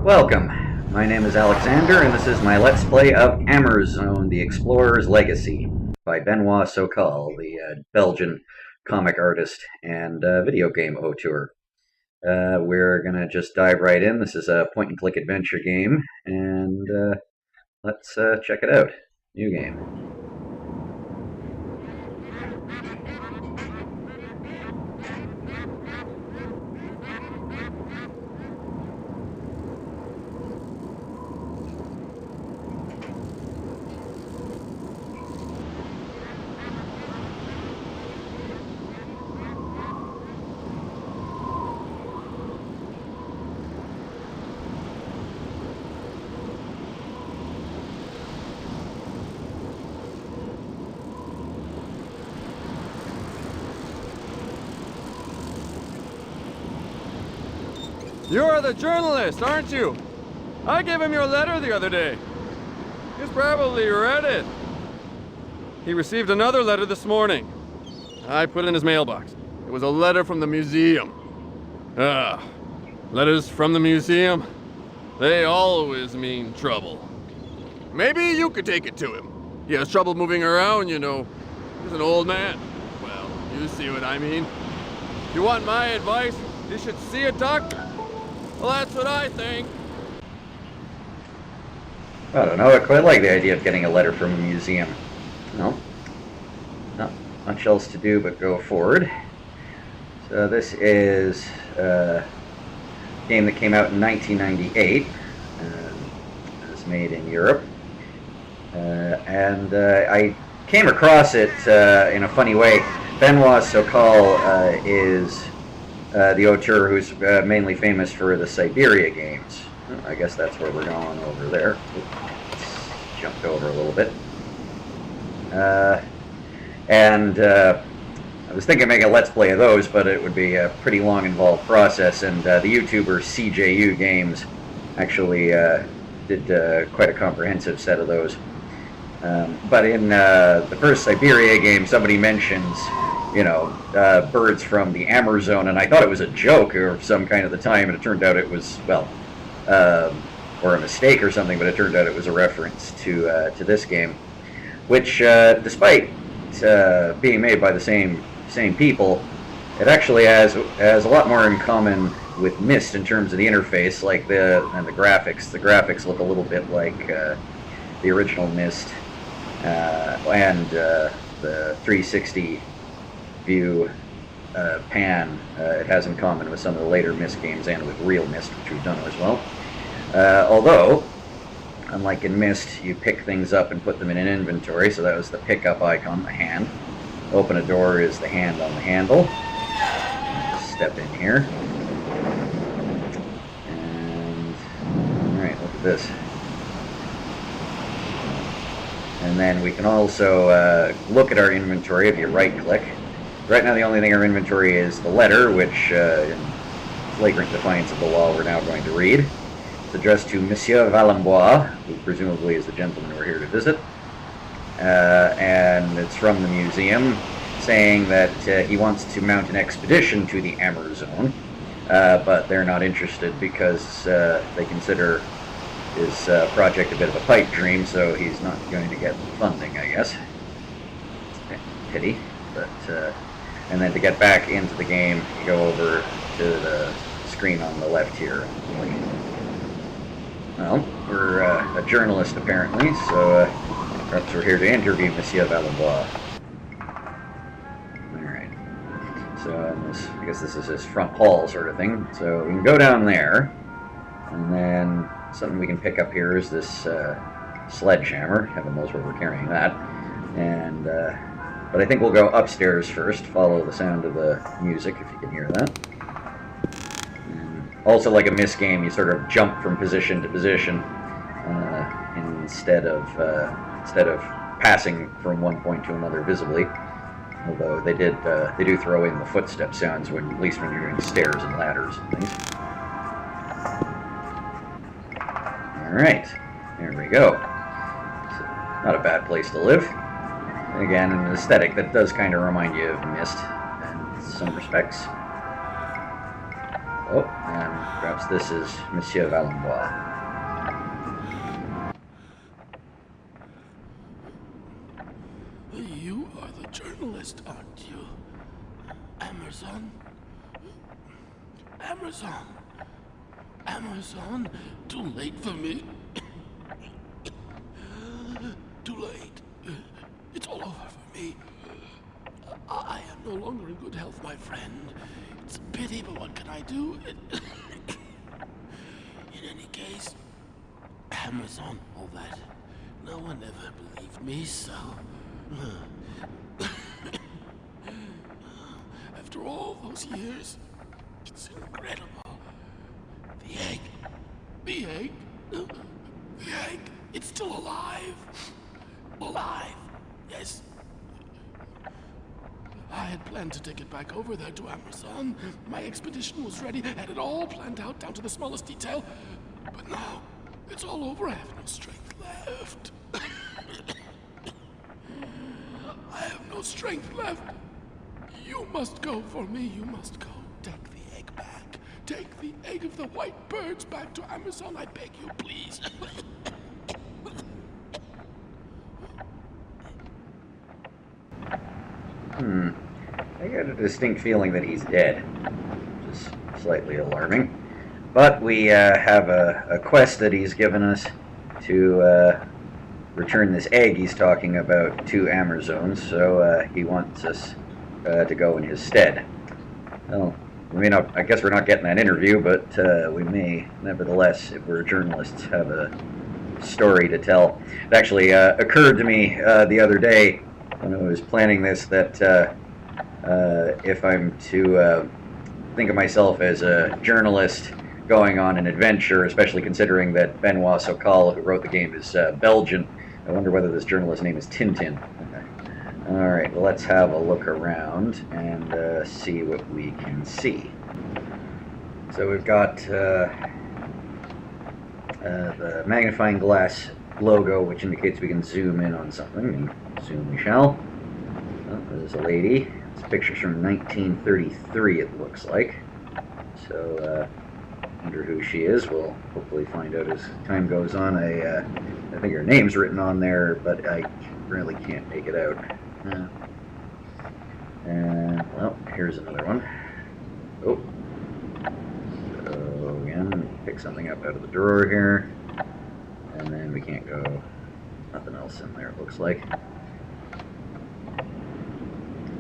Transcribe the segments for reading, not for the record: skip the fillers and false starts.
Welcome. My name is Alexander, and this is my Let's Play of Amerzone, the Explorer's Legacy, by Benoit Sokal, the Belgian comic artist and video game auteur. We're going to just dive right in. This is a point-and-click adventure game, and let's check it out. New game. You're the journalist, aren't you? I gave him your letter the other day. He's probably read it. He received another letter this morning. I put it in his mailbox. It was a letter from the museum. Letters from the museum. They always mean trouble. Maybe you could take it to him. He has trouble moving around, you know. He's an old man. Well, you see what I mean. If you want my advice, you should see a doctor. Well, that's what I think. I don't know, I quite like the idea of getting a letter from a museum. No, not much else to do but go forward. So this is a game that came out in 1998. It was made in Europe. And I came across it in a funny way. Benoit Sokal is the auteur who's mainly famous for the Syberia games. I guess that's where we're going over there. Oops, jumped over a little bit. I was thinking of making a Let's Play of those, but it would be a pretty long, involved process, and the YouTuber CjuGames actually did quite a comprehensive set of those. But in the first Syberia game, somebody mentions, you know, birds from the Amerzone, and I thought it was a joke or some kind at the time, and it turned out it was, well, or a mistake or something, but it turned out it was a reference to this game, which, despite being made by the same people, it actually has a lot more in common with Myst in terms of the interface, like the graphics. The graphics look a little bit like the original Myst, and the 360 view pan it has in common with some of the later Myst games and with real Myst, which we've done as well. Although, unlike in Myst, you pick things up and put them in an inventory, so that was the pickup icon, the hand. Open a door is the hand on the handle. Just step in here. And, alright, look at this. And then we can also look at our inventory if you right-click. Right now the only thing in our inventory is the letter, which, in flagrant defiance of the law, we're now going to read. It's addressed to Monsieur Valembois, who presumably is the gentleman we're here to visit. And it's from the museum, saying that he wants to mount an expedition to the Amerzone, but they're not interested because they consider his project a bit of a pipe dream, so he's not going to get funding, I guess. Pity, but and then to get back into the game, you go over to the screen on the left here. Well, we're a journalist apparently, so perhaps we're here to interview Monsieur Valembois. Alright, so I guess this is his front hall sort of thing, so we can go down there, and then something we can pick up here is this sledgehammer. Heaven knows where we're carrying that. And but I think we'll go upstairs first, follow the sound of the music, if you can hear that. And also, like a Myst game, you sort of jump from position to position instead of passing from one point to another visibly. Although they do throw in the footstep sounds at least when you're doing stairs and ladders and things. Alright, there we go. So, not a bad place to live. Again, an aesthetic that does kind of remind you of Myst in some respects. Oh, and perhaps this is Monsieur Valenbois. You are the journalist, aren't you? Amerzone? Amerzone? Amerzone? Too late for me. Too late. It's all over for me. I am no longer in good health, my friend. It's a pity, but what can I do? In any case, Amerzone, all that. No one ever believed me, so... After all those years, it's incredible. The egg. The egg. The egg. It's still alive. Alive. Yes. I had planned to take it back over there to Amerzone. My expedition was ready, had it all planned out down to the smallest detail. But now, it's all over. I have no strength left. I have no strength left. You must go for me. You must go. Take the egg back. Take the egg of the white birds back to Amerzone. I beg you, please. I got a distinct feeling that he's dead, which is slightly alarming. But we have a quest that he's given us to return this egg he's talking about to Amerzone, so he wants us to go in his stead. Well, we may not, I guess we're not getting that interview, but we may, nevertheless, if we're journalists, have a story to tell. It actually occurred to me the other day when I was planning this that if I'm to think of myself as a journalist going on an adventure, especially considering that Benoit Sokal, who wrote the game, is Belgian, I wonder whether this journalist's name is Tintin. Alright, well, let's have a look around and see what we can see. So we've got the magnifying glass logo, which indicates we can zoom in on something, and zoom we shall. Oh, there's a lady. This picture's from 1933, it looks like. So, wonder who she is. We'll hopefully find out as time goes on. I think her name's written on there, but I really can't make it out. And, well, here's another one. Oh. So, again, pick something up out of the drawer here. And then we can't go. Nothing else in there, it looks like.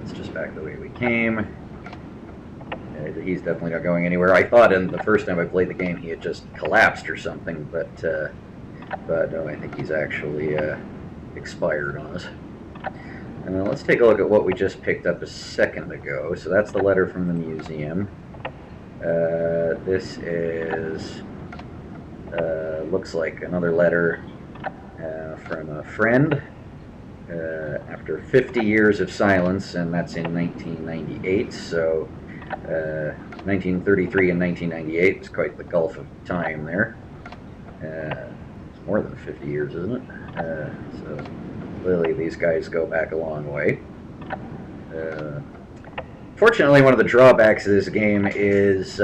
It's just back the way we came. He's definitely not going anywhere. I thought in the first time I played the game he had just collapsed or something, but no, I think he's actually expired on us. Let's take a look at what we just picked up a second ago. So that's the letter from the museum. This is, looks like another letter from a friend after 50 years of silence, and that's in 1998, so 1933 and 1998 was quite the gulf of time there. It's more than 50 years, isn't it? So clearly these guys go back a long way. Fortunately, one of the drawbacks of this game is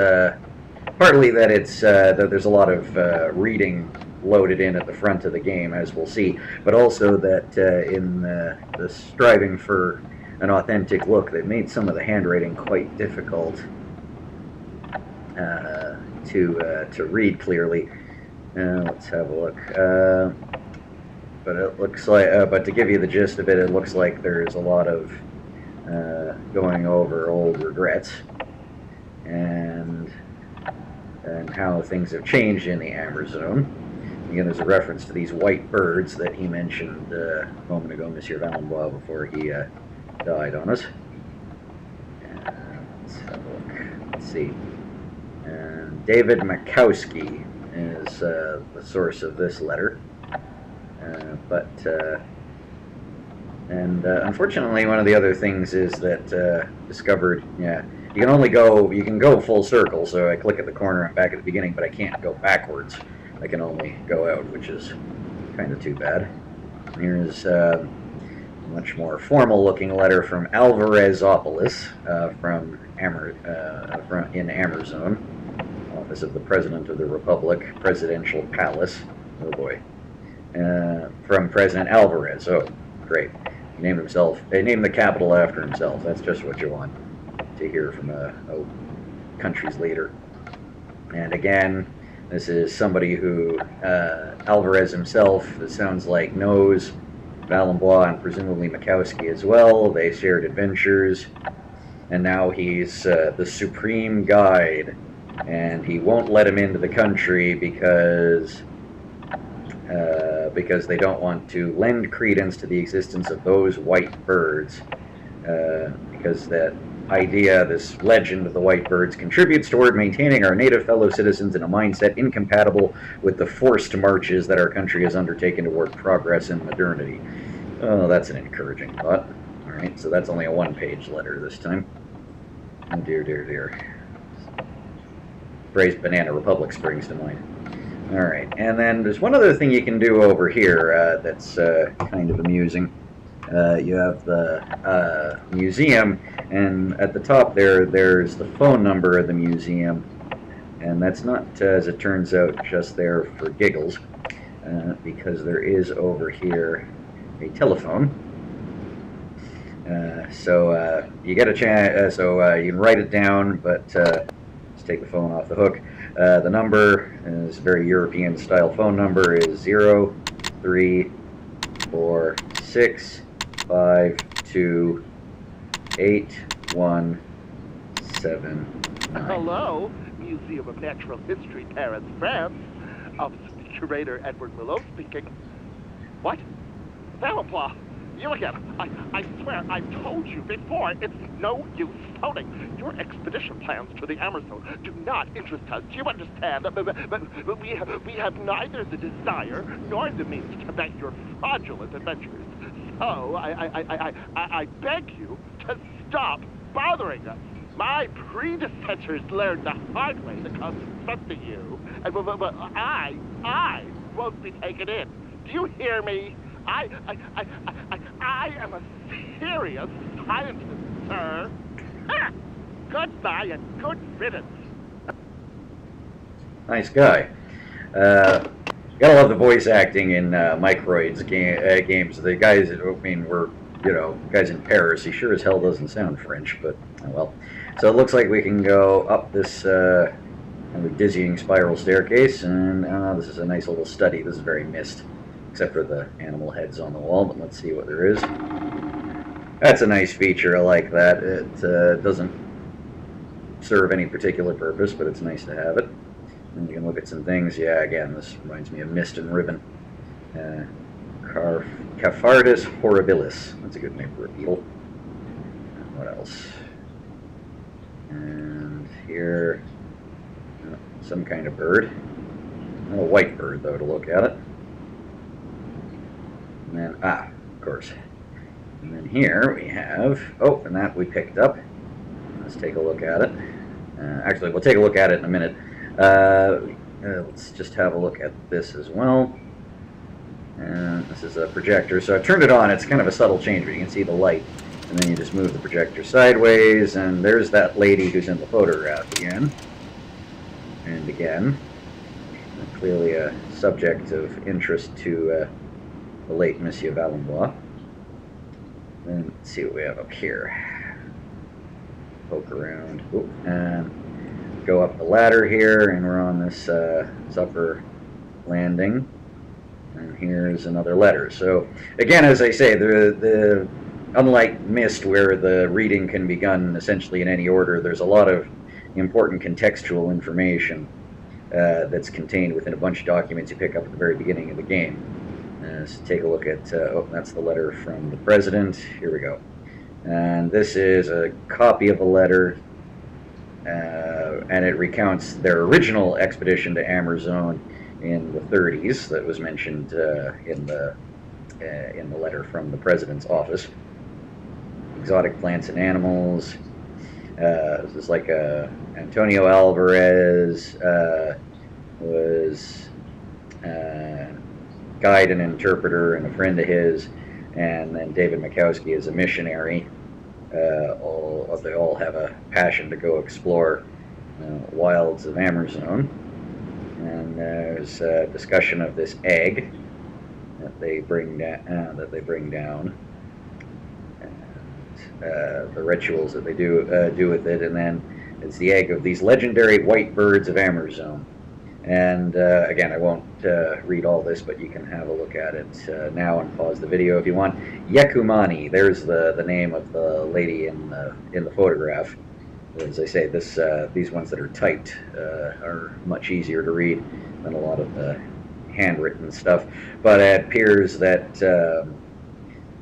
partly that it's that there's a lot of reading loaded in at the front of the game, as we'll see, but also that in the striving for an authentic look, they've made some of the handwriting quite difficult to read clearly. Let's have a look. But it looks like, but to give you the gist of it, it looks like there's a lot of going over old regrets and how things have changed in the Amerzone. Again, there's a reference to these white birds that he mentioned a moment ago, Monsieur Valenbois, before he died on us. Let's have a look. Let's see. David Makowski is the source of this letter. Unfortunately, one of the other things is that discovered, you can go full circle, so I click at the corner and back at the beginning, but I can't go backwards. I can only go out, which is kind of too bad. Here's a much more formal looking letter from Alvarezopoulos in Amerzone. office of the President of the Republic, Presidential Palace. Oh boy. From President Alvarez. Oh, great. He named the capital after himself. That's just what you want to hear from a country's leader. And again, this is somebody who Alvarez himself, it sounds like, knows Valenbois and presumably Mikowski as well. They shared adventures, and now he's the supreme guide, and he won't let him into the country because they don't want to lend credence to the existence of those white birds, because that idea, this legend of the white birds, contributes toward maintaining our native fellow citizens in a mindset incompatible with the forced marches that our country has undertaken toward progress and modernity. Oh, that's an encouraging thought. Alright, so that's only a one-page letter this time. Oh dear, dear, dear. Phrase Banana Republic springs to mind. Alright, and then there's one other thing you can do over here that's kind of amusing. You have the museum, and at the top there's the phone number of the museum, and that's not, as it turns out, just there for giggles, because there is over here a telephone. So you get a chance, so you can write it down, but just take the phone off the hook. The number is a very European style phone number, is 0346528179. Hello, Museum of Natural History, Paris, France. Curator Edward Milo speaking. What? Valenbois, you again. I swear, I've told you before, it's no use phoning. Your expedition plans to the Amerzone do not interest us. Do you understand? But we have neither the desire nor the means to bet your fraudulent adventures. So, I beg you to stop bothering us. My predecessors learned the hard way that comes from trusting you, and but I won't be taken in. Do you hear me? I am a serious scientist, sir. Ha! Goodbye and good riddance. Nice guy. Gotta love the voice acting in Microid's games. The guys, I mean, were, guys in Paris. He sure as hell doesn't sound French, but oh well. So it looks like we can go up this kind of dizzying spiral staircase, and this is a nice little study. This is very mist, except for the animal heads on the wall, but let's see what there is. That's a nice feature. I like that. It doesn't serve any particular purpose, but it's nice to have it. And you can look at some things. Yeah, again, this reminds me of Mist and Ribbon. Caphardus horribilis. That's a good name for a beetle. What else? And here, some kind of bird. Not a white bird, though, to look at it. And then, of course. And then here we have, and that we picked up. Let's take a look at it. Actually, we'll take a look at it in a minute. Let's just have a look at this as well. And this is a projector. So I turned it on. It's kind of a subtle change, but you can see the light. And then you just move the projector sideways, and there's that lady who's in the photograph again. And again. Clearly a subject of interest to the late Monsieur Valenbois. Then let's see what we have up here. Poke around. And go up the ladder here, and we're on this upper landing. And here's another letter. So again, as I say, the unlike Myst, where the reading can be done essentially in any order, there's a lot of important contextual information that's contained within a bunch of documents you pick up at the very beginning of the game. So take a look at, that's the letter from the president. Here we go. And this is a copy of a letter, and it recounts their original expedition to Amerzone in the 30s that was mentioned in the letter from the president's office. Exotic plants and animals. This is like Antonio Alvarez was guide and interpreter and a friend of his, and then David Mikowski is a missionary. They all have a passion to go explore wilds of Amerzone. And there's a discussion of this egg that they bring down, and the rituals that they do with it, and then it's the egg of these legendary white birds of Amerzone. And again, I won't read all this, but you can have a look at it now and pause the video if you want. Yekumani, there's the name of the lady in the photograph. As I say, these ones that are typed are much easier to read than a lot of the handwritten stuff. But it appears that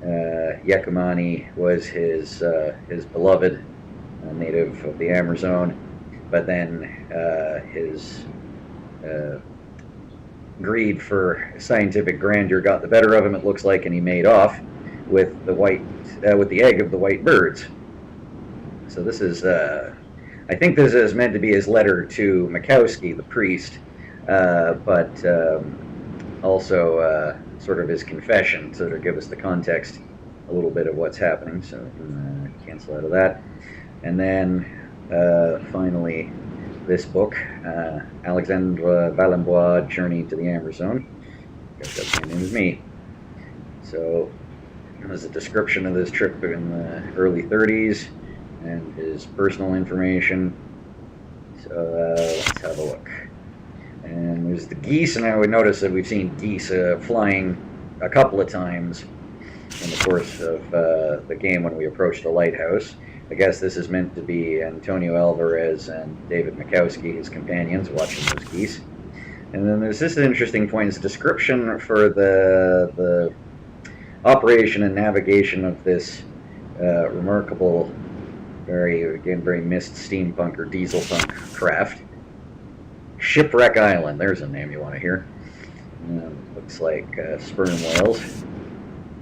Yekumani was his beloved, native of the Amerzone, but then his greed for scientific grandeur got the better of him, it looks like, and he made off with the egg of the white birds. So this is, I think this is meant to be his letter to Mikowski, the priest, but also sort of his confession, to sort of give us the context, a little bit of what's happening. So we can cancel out of that. And then finally, this book, Alexandre Valenbois, Journey to the Amerzone. Got the same name as me. So there's a description of this trip in the early 30s. And his personal information. So let's have a look. And there's the geese, and I would notice that we've seen geese flying a couple of times in the course of the game when we approach the lighthouse. I guess this is meant to be Antonio Alvarez and David Mikowski, his companions, watching those geese. And then there's this interesting point, it's a description for the operation and navigation of this remarkable, very missed steampunk or diesel punk craft. Shipwreck Island, there's a name you want to hear. Looks like sperm whales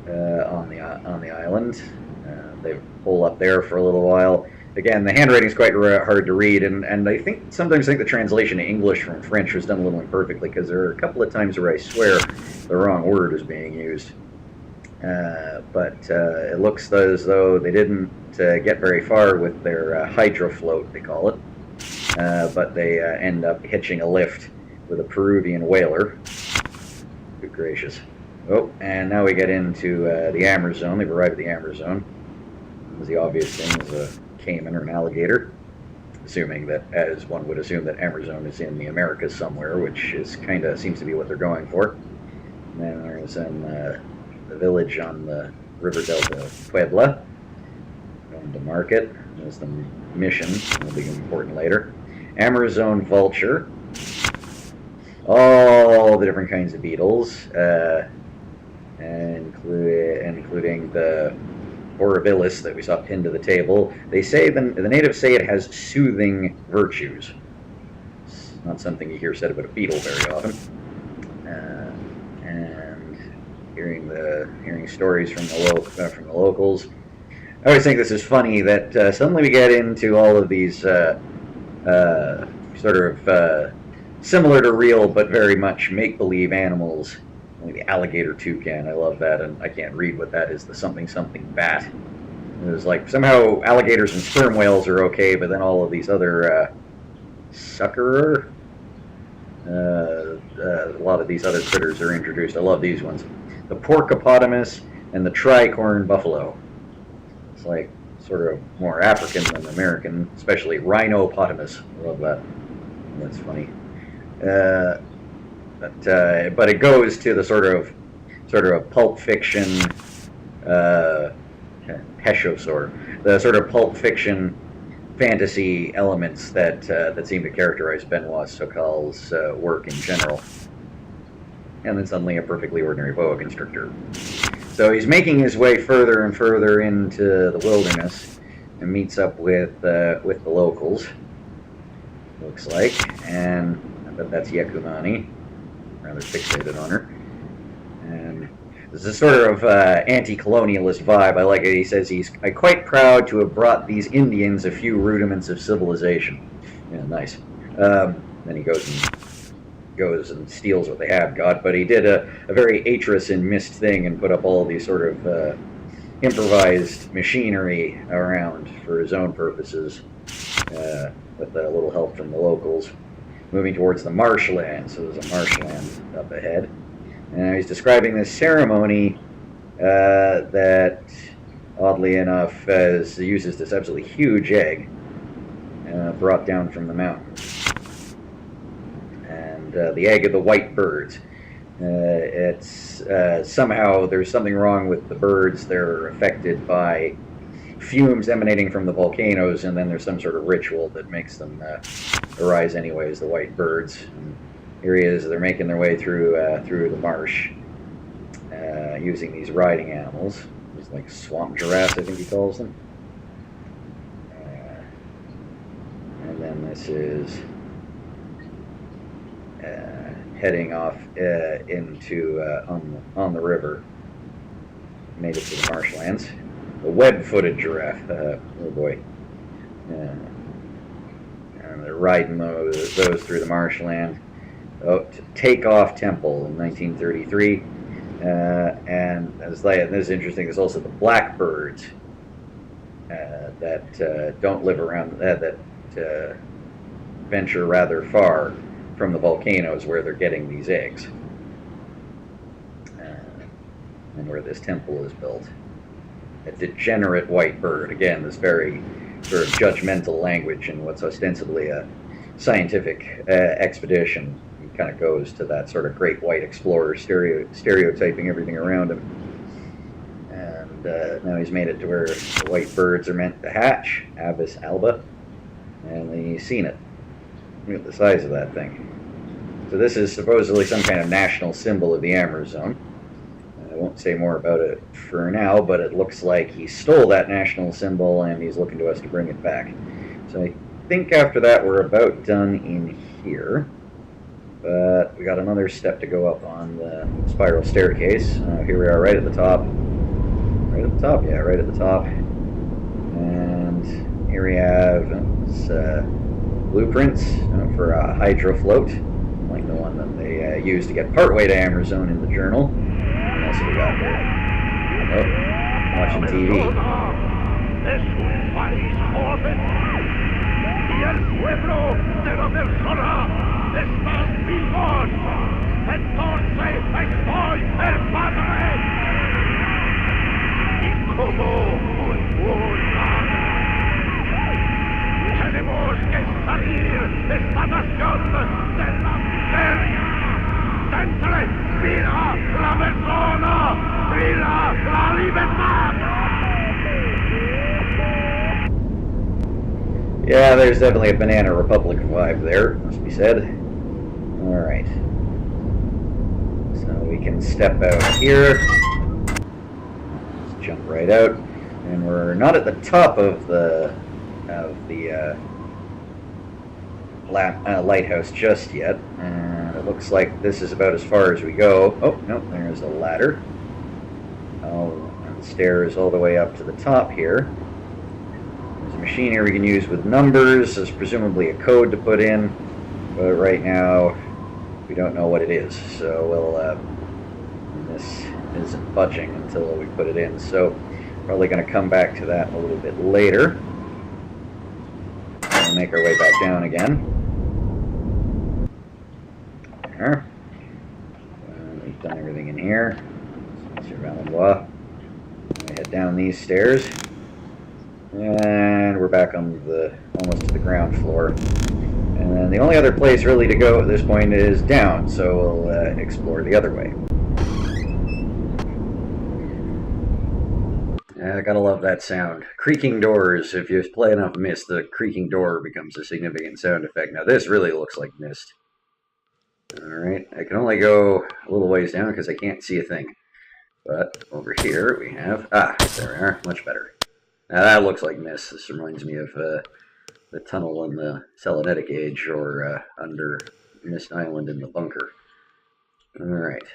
on the island. They pull up there for a little while. Again, the handwriting is quite hard to read, and I sometimes think the translation to English from French was done a little imperfectly, because there are a couple of times where I swear the wrong word is being used. But it looks as though they didn't get very far with their hydrofloat, they call it, but they end up hitching a lift with a Peruvian whaler. Good gracious. Oh, and now we get into the Amerzone. They've arrived at the Amerzone. The obvious thing is a caiman or an alligator, assuming that, as one would assume, that Amerzone is in the Americas somewhere, which is seems to be what they're going for. And then there's the village on the river delta, Puebla. Going to market. There's the mission, will be important later. Amerzone vulture. All the different kinds of beetles, including the horribilis that we saw pinned to the table. They say the natives say it has soothing virtues. It's not something you hear said about a beetle very often. And hearing stories from the locals. I always think this is funny that suddenly we get into all of these sort of similar to real but very much make-believe animals. Like the alligator toucan, I love that, and I can't read what that is, the something bat. It was like somehow alligators and sperm whales are okay, but then all of these other suckerer, a lot of these other critters are introduced. I love these ones. The porcopotamus and the tricorn buffalo. It's like sort of more African than American, especially rhinopotamus. I love that. That's funny. But it goes to the sort of pulp fiction, Peshosaur, the sort of pulp fiction fantasy elements that seem to characterize Benoit Sokal's work in general. And then suddenly a perfectly ordinary boa constrictor. So he's making his way further and further into the wilderness and meets up with the locals, looks like, and I bet that's Yekumani. Rather fixated on her. And there's a sort of anti-colonialist vibe. I like it. He says I'm quite proud to have brought these Indians a few rudiments of civilization. Yeah, nice. Then he goes and steals what they have got. But he did a very Atris and Mist thing and put up all these sort of improvised machinery around for his own purposes. with a little help from the locals. Moving towards the marshland, so there's a marshland up ahead. And he's describing this ceremony that, oddly enough, uses this absolutely huge egg brought down from the mountain. And the egg of the white birds. It's somehow there's something wrong with the birds. They're affected by fumes emanating from the volcanoes, and then there's some sort of ritual that makes them arise anyways, the white birds. And here he is, they're making their way through the marsh using these riding animals. These like swamp giraffes, I think he calls them. And then this is heading off into on the river. Made it to the marshlands. A web-footed giraffe. Oh boy. And they're riding those through the marshland. Oh, to Takeoff Temple in 1933. And this is interesting. There's also the blackbirds that don't live around that venture rather far from the volcanoes where they're getting these eggs, and where this temple is built. A degenerate white bird. Again, this very sort of judgmental language in what's ostensibly a scientific expedition. He kind of goes to that sort of great white explorer stereotyping everything around him. And now he's made it to where the white birds are meant to hatch, Avis alba, and he's seen it. Look at the size of that thing. So this is supposedly some kind of national symbol of the Amerzone. I won't say more about it for now, but it looks like he stole that national symbol and he's looking to us to bring it back. So I think after that we're about done in here. But we got another step to go up on the spiral staircase. Here we are right at the top. Right at the top, yeah, right at the top. And here we have blueprints for a hydro float, like the one that they used to get partway to Amerzone in the journal. What else have we got here? Oh, watching TV. Es un país joven y el pueblo de la persona están vivos. Entonces estoy el padre. Y como un buen padre, tenemos que salir de esta nación de la miseria. Dentro, viva la persona, viva la libertad. Yeah, there's definitely a Banana Republic vibe there, must be said. Alright. So we can step out here. Just jump right out. And we're not at the top of the lighthouse just yet. And it looks like this is about as far as we go. Oh, no, there's a ladder. And stairs all the way up to the top here. There's a machine here we can use with numbers. There's presumably a code to put in, but right now we don't know what it is. So this isn't budging until we put it in. So probably going to come back to that a little bit later. We'll make our way back down again. There. We've done everything in here. We head down these stairs. And we're back on almost to the ground floor. And then the only other place really to go at this point is down, so we'll explore the other way. I gotta love that sound. Creaking doors. If you play enough Myst, the creaking door becomes a significant sound effect. Now this really looks like Myst. Alright, I can only go a little ways down because I can't see a thing. But over here we have... there we are. Much better. Now that looks like Myst. This reminds me of the tunnel in the Selenetic Age, or under Myst Island in the bunker. Alright.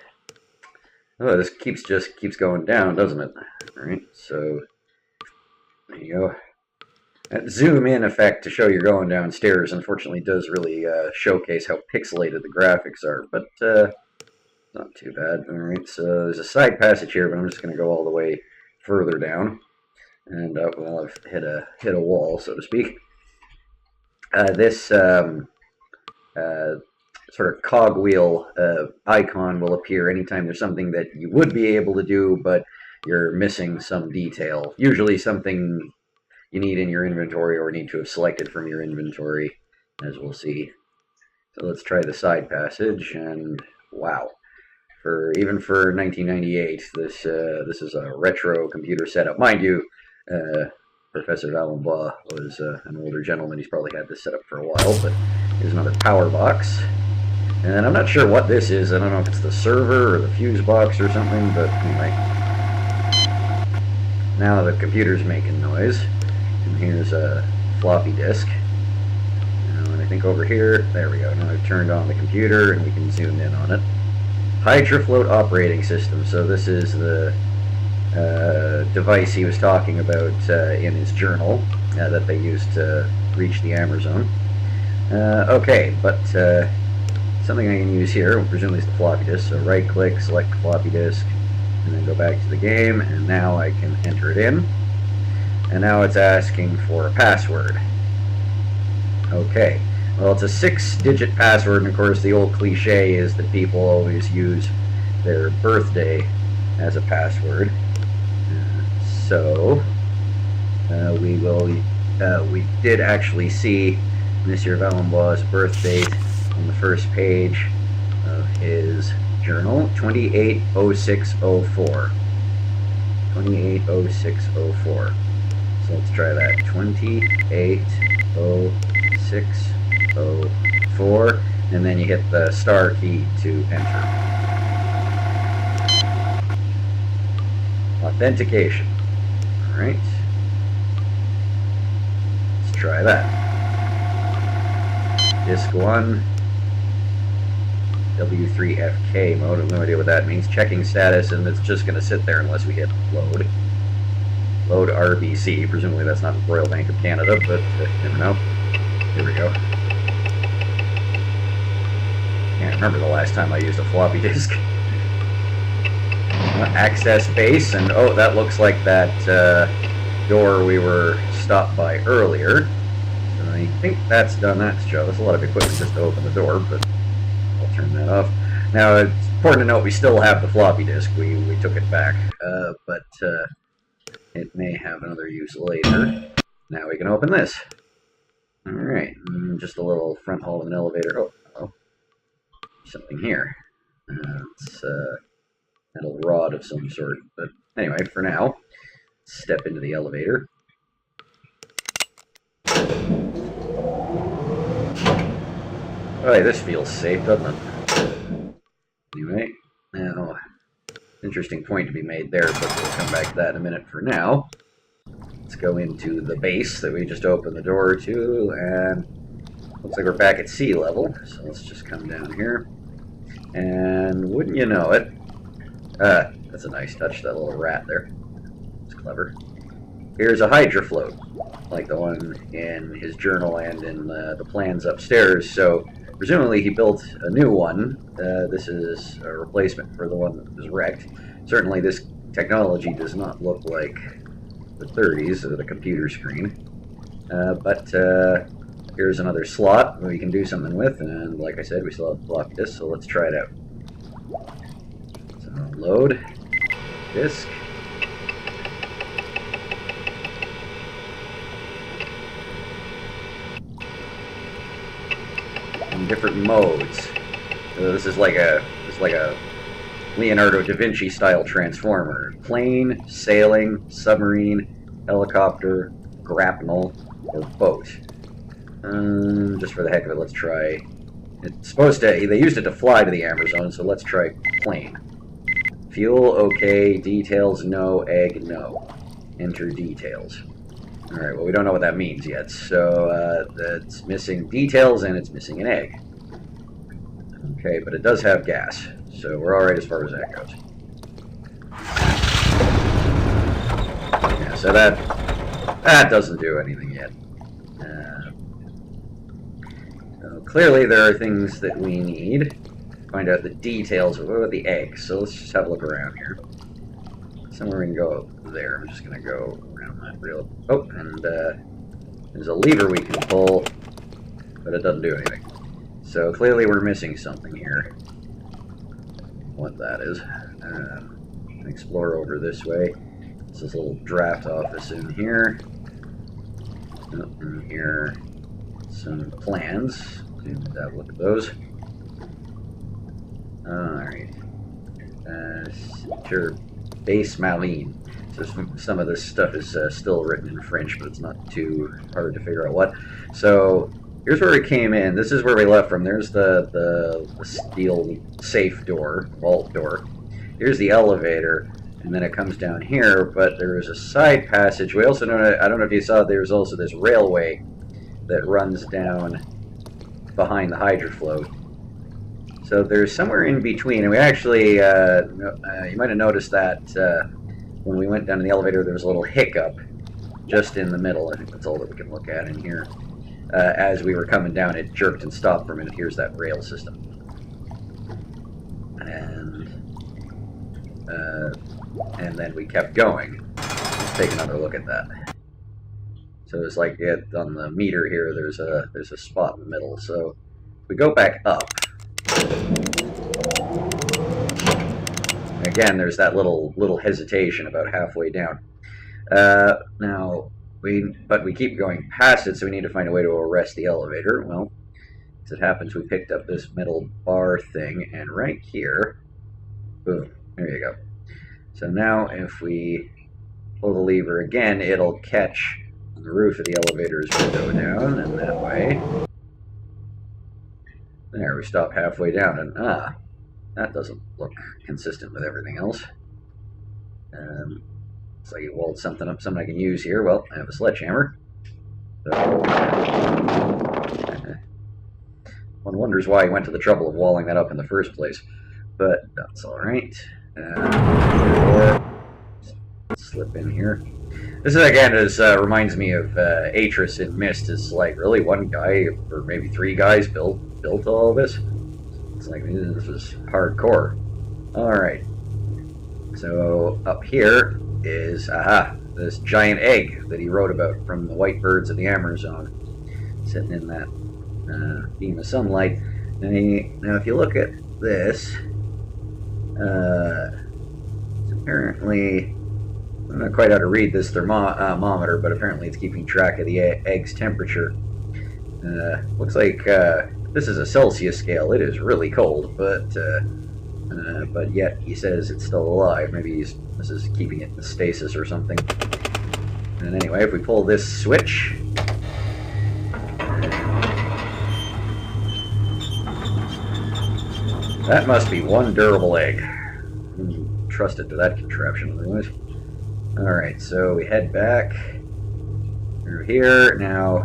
Oh, this just keeps going down, doesn't it? Alright, so there you go. That zoom in effect to show you're going downstairs unfortunately does really showcase how pixelated the graphics are, but not too bad. Alright, so there's a side passage here, but I'm just going to go all the way further down. And well, I've hit a wall, so to speak. this sort of cogwheel icon will appear anytime there's something that you would be able to do, but you're missing some detail. Usually something you need in your inventory or need to have selected from your inventory, as we'll see. So let's try the side passage, and wow. Even for 1998, this is a retro computer setup. Mind you, Professor Valenbois was an older gentleman. He's probably had this set up for a while, but here's another power box. And I'm not sure what this is. I don't know if it's the server or the fuse box or something, but anyway. Now the computer's making noise. And here's a floppy disk. And I think over here, there we go. Now I've turned on the computer and we can zoom in on it. Hydrofloat operating system. So this is the device he was talking about in his journal that they used to reach the Amerzone. Okay, but something I can use here, presumably is the floppy disk. So right click, select floppy disk, and then go back to the game, and now I can enter it in. And now it's asking for a password. Okay, well, it's a 6-digit password, and of course the old cliche is that people always use their birthday as a password. So we did actually see Monsieur Valenbois' birth date on the first page of his journal, 280604. 280604. So let's try that. 280604, and then you hit the star key to enter. Authentication. Alright. Let's try that. Disk 1. W3FK mode. I have no idea what that means. Checking status, and it's just going to sit there unless we hit load. Load RBC. Presumably that's not the Royal Bank of Canada, but you never know. Here we go. Can't remember the last time I used a floppy disk. Access base, and oh, that looks like that door we were stopped by earlier. So I think that's done that job. That's a lot of equipment just to open the door, but I'll turn that off. Now, it's important to note we still have the floppy disk. We took it back, but it may have another use later. Now we can open this. Alright, just a little front hall of an elevator. Oh, something here. It's metal rod of some sort. But anyway, for now, step into the elevator. Oh, this feels safe, doesn't it? Anyway, now, interesting point to be made there, but we'll come back to that in a minute. For now, let's go into the base that we just opened the door to, and looks like we're back at sea level. So let's just come down here. And wouldn't you know it, that's a nice touch, that little rat there. It's clever. Here's a hydrofloat, like the one in his journal and in the plans upstairs. So presumably he built a new one. This is a replacement for the one that was wrecked. Certainly this technology does not look like the 30s or the computer screen. But here's another slot we can do something with, and like I said, we still have floppy disk, so let's try it out. So load disk. In different modes. So this is like a Leonardo da Vinci style transformer. Plane, sailing, submarine, helicopter, grapnel, or boat. Just for the heck of it, let's try. It's supposed to. They used it to fly to the Amerzone, so let's try plane. Fuel, okay. Details, no. Egg, no. Enter details. Alright, well, we don't know what that means yet. So, that's missing details and it's missing an egg. Okay, but it does have gas. So we're alright as far as that goes. Yeah, so that doesn't do anything yet. So clearly there are things that we need. Find out the details. What about the eggs? So let's just have a look around here. Somewhere we can go there. I'm just going to go around that real... Oh, and there's a lever we can pull but it doesn't do anything. So clearly we're missing something here. What that is. Explore over this way. There's this little draft office in here. In here, some plans. And look at those. Alright. Sure. Base Malines. So some of this stuff is still written in French, but it's not too hard to figure out what. So here's where we came in. This is where we left from. There's the steel safe door, vault door. Here's the elevator, and then it comes down here. But there is a side passage. We also know, I don't know if you saw, there's also this railway that runs down behind the hydrofloat. So there's somewhere in between, and we actually, you might have noticed that when we went down in the elevator, there was a little hiccup just in the middle. I think that's all that we can look at in here. As we were coming down, it jerked and stopped for a minute. Here's that rail system. And then we kept going. Let's take another look at that. So it's like on the meter here, there's a spot in the middle. So if we go back up, again, there's that little hesitation about halfway down. Now, but we keep going past it, so we need to find a way to arrest the elevator. Well, as it happens, we picked up this middle bar thing, and right here, boom, there you go. So now if we pull the lever again, it'll catch on the roof of the elevator as we go down, and that way. There, we stop halfway down, and that doesn't look consistent with everything else. It's like it walled something up, something I can use here. Well, I have a sledgehammer. So, one wonders why he went to the trouble of walling that up in the first place, but that's alright. Slip in here. This is, again, reminds me of Atris in Myst. It's like, really, one guy, or maybe 3 guys built all this? It's like, this is hardcore. Alright. So, up here is, this giant egg that he wrote about from the white birds of the Amerzone, sitting in that beam of sunlight. Now, if you look at this, it's apparently, I don't know quite how to read this thermometer, but apparently it's keeping track of the egg's temperature. Looks like this is a Celsius scale. It is really cold, but yet he says it's still alive. Maybe this is keeping it in stasis or something. And anyway, if we pull this switch, that must be one durable egg. Trust it to that contraption otherwise. Alright, so we head back through here now,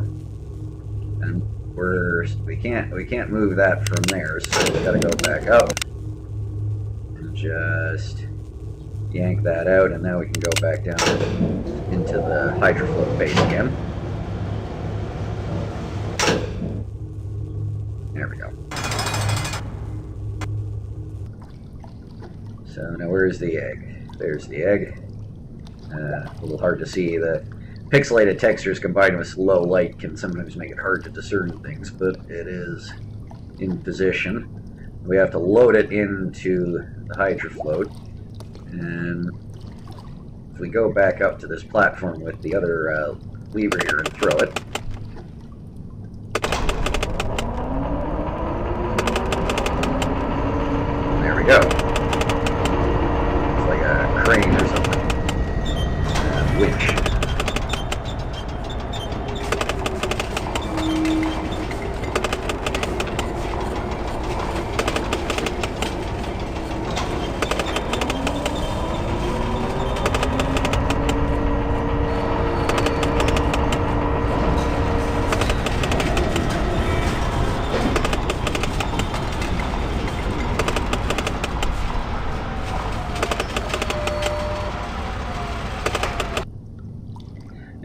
and we can't move that from there, so we gotta go back up and just yank that out, and now we can go back down into the hydrofloat base again. There we go. So now where's the egg? There's the egg. A little hard to see. The pixelated textures combined with low light can sometimes make it hard to discern things, but it is in position. We have to load it into the hydrofloat, and if we go back up to this platform with the other lever here and throw it, there we go. It's like a crane or something. Winch.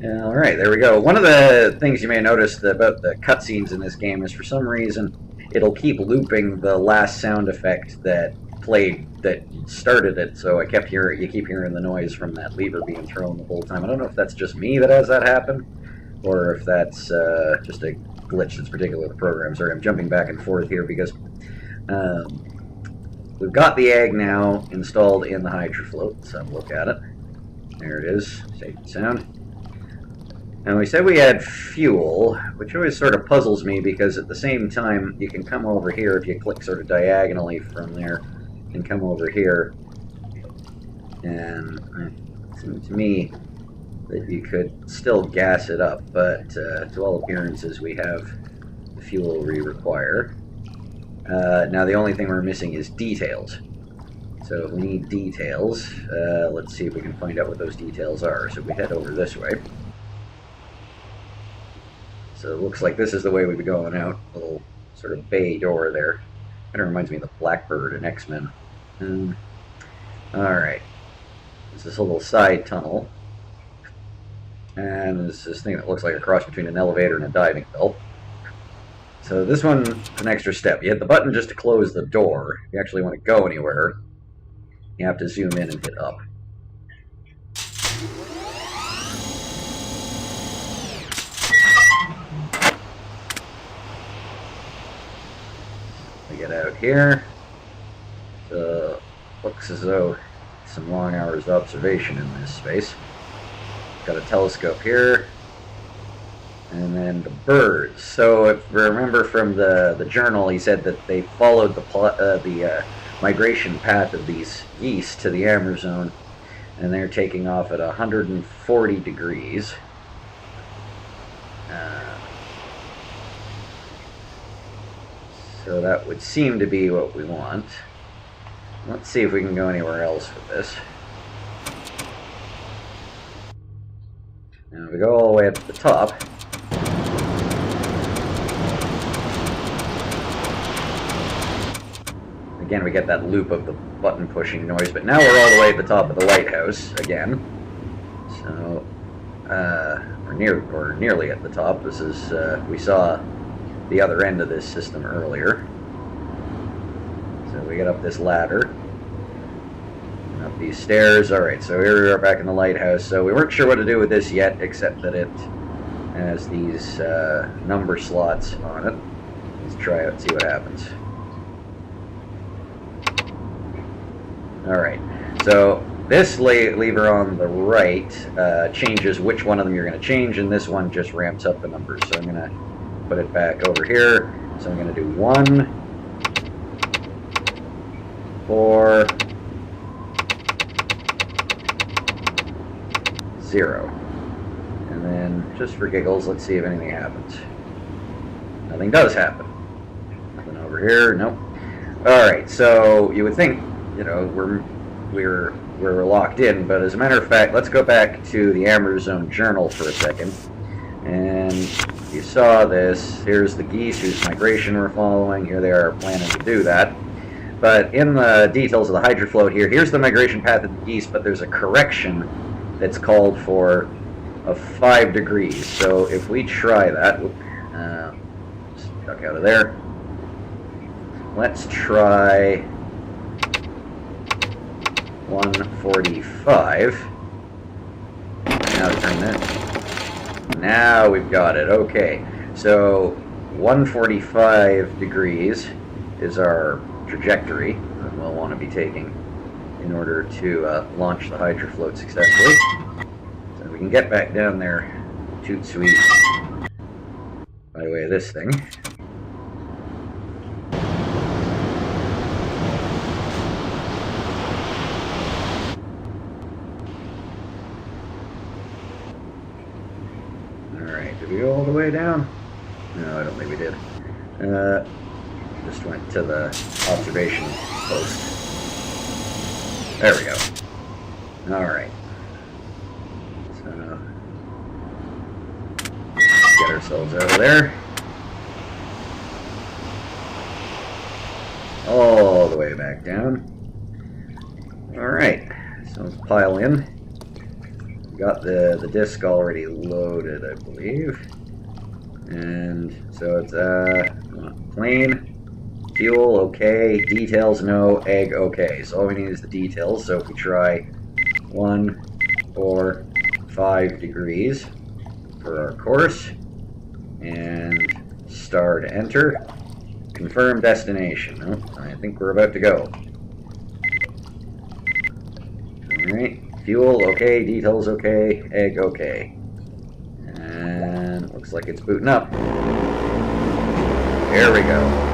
Alright, there we go. One of the things you may have noticed about the cutscenes in this game is for some reason it'll keep looping the last sound effect that started it, so you keep hearing the noise from that lever being thrown the whole time. I don't know if that's just me that has that happen, or if that's just a glitch that's particular to the program. Sorry, I'm jumping back and forth here because we've got the egg now installed in the hydrofloat. Let's have a look at it. There it is, safe and sound. And we said we had fuel, which always sort of puzzles me because at the same time you can come over here if you click sort of diagonally from there and come over here. And it seemed to me that you could still gas it up, but to all appearances we have the fuel we require. Now the only thing we're missing is details. So if we need details, let's see if we can find out what those details are. So we head over this way. So it looks like this is the way we'd be going out. A little sort of bay door there. Kind of reminds me of the Blackbird in X-Men. Alright. There's this little side tunnel. And there's this thing that looks like a cross between an elevator and a diving bell. So this one's an extra step. You hit the button just to close the door. If you actually want to go anywhere, you have to zoom in and hit up. We get out here. So looks as though some long hours of observation in this space. Got a telescope here. And then the birds. So if you remember from the journal, he said that they followed the migration path of these geese to the Amerzone, and they're taking off at 140 degrees. So that would seem to be what we want. Let's see if we can go anywhere else with this. Now we go all the way up to the top. Again, we get that loop of the button pushing noise, but now we're all the way at the top of the lighthouse again. So, we're nearly at the top. This is, we saw the other end of this system earlier. So we get up this ladder, and up these stairs. Alright, so here we are back in the lighthouse. So we weren't sure what to do with this yet, except that it has these number slots on it. Let's try it and see what happens. Alright, so this lever on the right changes which one of them you're going to change, and this one just ramps up the numbers. So I'm going to put it back over here. So I'm going to do 1, 4, 0. And then, just for giggles, let's see if anything happens. Nothing does happen. Nothing over here, nope. Alright, so you would think, you know, we're locked in, but as a matter of fact, let's go back to the Amerzone journal for a second. And you saw this. Here's the geese whose migration we're following. Here they are planning to do that. But in the details of the hydrofloat here, here's the migration path of the geese, but there's a correction that's called for of 5 degrees. So if we try that, just duck out of there. Let's try 145. Now turn that. Now we've got it. Okay, so 145 degrees is our trajectory that we'll want to be taking in order to launch the hydrofloat successfully. So we can get back down there, toot sweet, by way of this thing. Did we go all the way down? No, I don't think we did. Just went to the observation post. There we go. Alright. So, get ourselves out of there. All the way back down. Alright, so let's pile in. Got the disc already loaded, I believe. And so it's plane, fuel, okay, details, no, egg, okay. So all we need is the details. So if we try 1, 4, 5 degrees for our course, and Star to enter. Confirm destination. Oh, I think we're about to go. Alright. Fuel, okay. Details, okay. Egg, okay. And looks like it's booting up. There we go.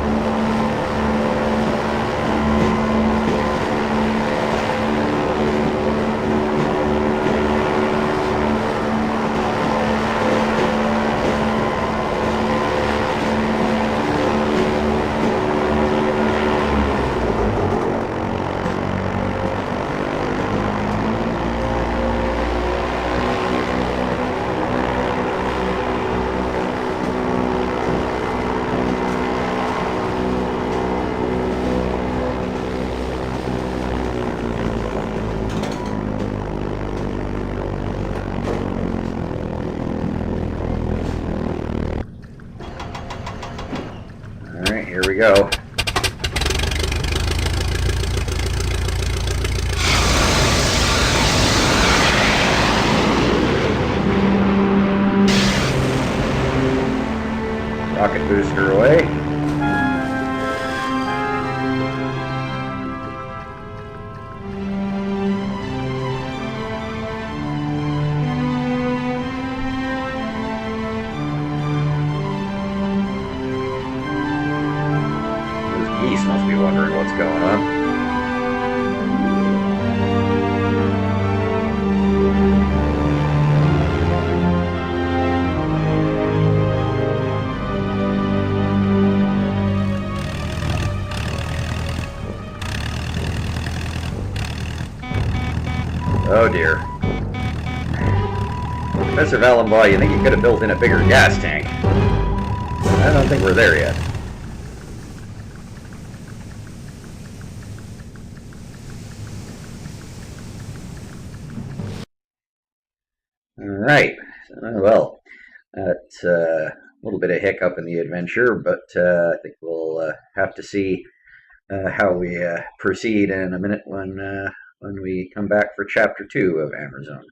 Alright, here we go. Rocket booster away. Those geese must be wondering what's going on. Oh dear. Professor Valenbois, you think you could have built in a bigger gas tank? I don't think we're there yet. Alright. Well, that's a little bit of hiccup in the adventure, but I think we'll have to see how we proceed in a minute when we come back for Chapter 2 of Amerzone.